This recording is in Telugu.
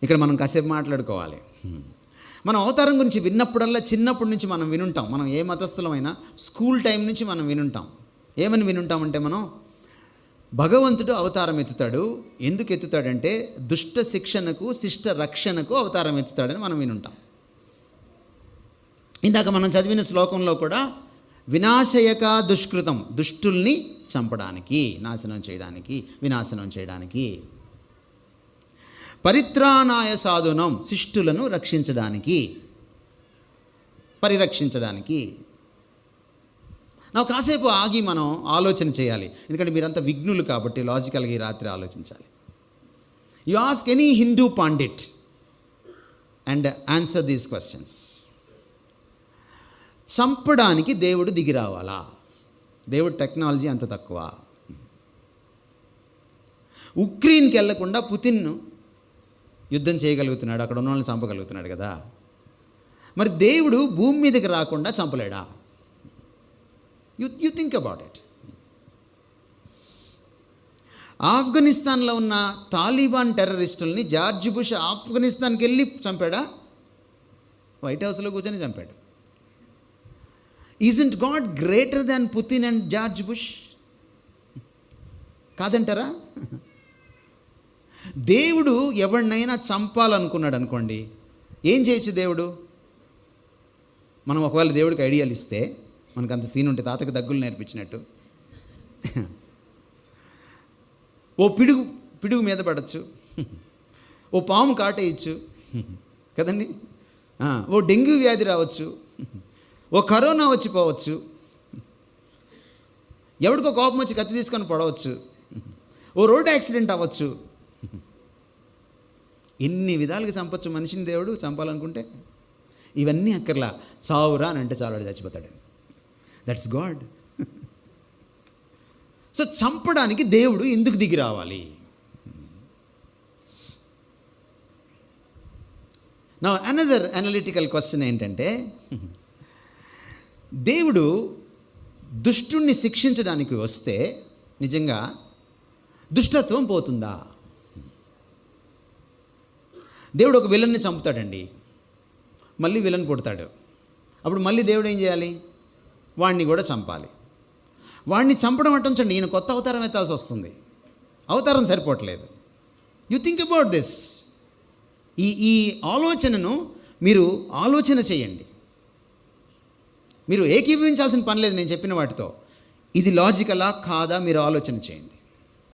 ఇక్కడ మనం కాసేపు మాట్లాడుకోవాలి. మనం అవతారం గురించి విన్నప్పుడల్లా చిన్నప్పటి నుంచి మనం వినుంటాం. మనం ఏ మతస్థులమైనా స్కూల్ టైం నుంచి మనం వినుంటాం. ఏమని వినుంటామంటే, మనం భగవంతుడు అవతారం ఎత్తుతాడు. ఎందుకు ఎత్తుతాడంటే దుష్ట శిక్షణకు శిష్ట రక్షణకు అవతారం ఎత్తుతాడని మనం వినుంటాం. ఇందాక మనం చదివిన శ్లోకంలో కూడా వినాశయక దుష్కృతం, దుష్టుల్ని చంపడానికి, నాశనం చేయడానికి, వినాశనం చేయడానికి. పరిత్రాణాయ సాధునం, శిష్టులను రక్షించడానికి, పరిరక్షించడానికి. నాకు కాసేపు ఆగి మనం ఆలోచన చేయాలి. ఎందుకంటే మీరంతా విఘ్నులు కాబట్టి లాజికల్గా ఈ రాత్రి ఆలోచించాలి. You ask any Hindu Pandit and answer these questions. చంపడానికి దేవుడు దిగి రావాలా? దేవుడు టెక్నాలజీ అంత తక్కువ. ఉక్రెయిన్కి వెళ్లకుండా పుతిన్ యుద్ధం చేయగలుగుతున్నాడు, అక్కడ ఉన్న వాళ్ళని చంపగలుగుతున్నాడు కదా. మరి దేవుడు భూమి మీదకి రాకుండా చంపలేడా? You think about it. ఆఫ్ఘనిస్తాన్లో ఉన్న తాలిబాన్ టెర్రరిస్టుల్ని జార్జ్ బుష్ ఆఫ్ఘనిస్తాన్కి వెళ్ళి చంపాడా? వైట్ హౌస్లో కూర్చొని చంపాడు. Isn't God greater than Putin and George Bush? కాదంటారా? దేవుడు ఎవరినైనా చంపాలనుకున్నాడు అనుకోండి, ఏం చేయొచ్చు దేవుడు? మనం ఒకవేళ దేవుడికి ఐడియాలు ఇస్తే, మనకు అంత సీన్ ఉంటే, తాతకి దగ్గులు నేర్పించినట్టు, ఓ పిడుగు మీద పడవచ్చు, ఓ పాము కాటేయచ్చు కదండి, ఓ డెంగ్యూ వ్యాధి రావచ్చు, ఓ కరోనా వచ్చిపోవచ్చు, ఎవడికో కోపం వచ్చి కత్తి తీసుకొని పడవచ్చు, ఓ రోడ్ యాక్సిడెంట్ అవ్వచ్చు. ఎన్ని విధాలుగా చంపచ్చు మనిషిని దేవుడు చంపాలనుకుంటే. ఇవన్నీ అక్కర్లా, చావురా అని అంటే చాలు, చచ్చిపోతాడు. That's God. సో చంపడానికి దేవుడు ఎందుకు దిగి రావాలి? నా అనదర్ అనలిటికల్ క్వశ్చన్ ఏంటంటే, దేవుడు దుష్టుణ్ణి శిక్షించడానికి వస్తే నిజంగా దుష్టత్వం పోతుందా? దేవుడు ఒక విలన్ని చంపుతాడండి, మళ్ళీ విలన్ పుడతాడు. అప్పుడు మళ్ళీ దేవుడు ఏం చేయాలి? వాడిని కూడా చంపాలి. వాడిని చంపడం అంటే ఉంచండి, ఈయన కొత్త అవతారం ఎత్తాల్సి వస్తుంది. అవతారం సరిపోవట్లేదు. You think about this. ఈ ఆలోచనను మీరు ఆలోచన చేయండి. మీరు ఏకీభవించాల్సిన పని లేదు నేను చెప్పిన వాటితో. ఇది లాజికలా కాదా మీరు ఆలోచన చేయండి.